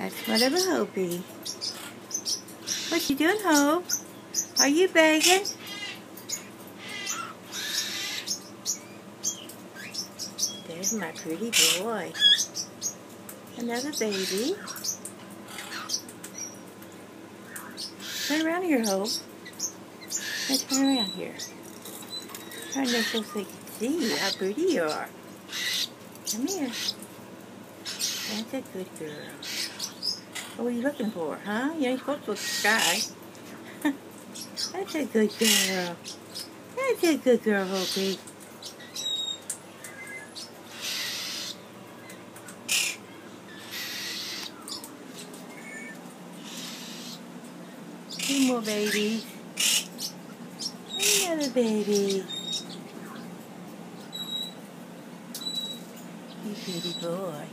That's what of a Hopi. What you doing, Hope? Are you begging? There's my pretty boy. Another baby. Turn around here, Hope. Hey, turn around here. Turn there so they can see how pretty you are. Come here. That's a good girl. What are you looking for, huh? You ain't supposed to look at the sky. That's a good girl. That's a good girl, Hopi. Two more babies. Another baby. You pretty boy.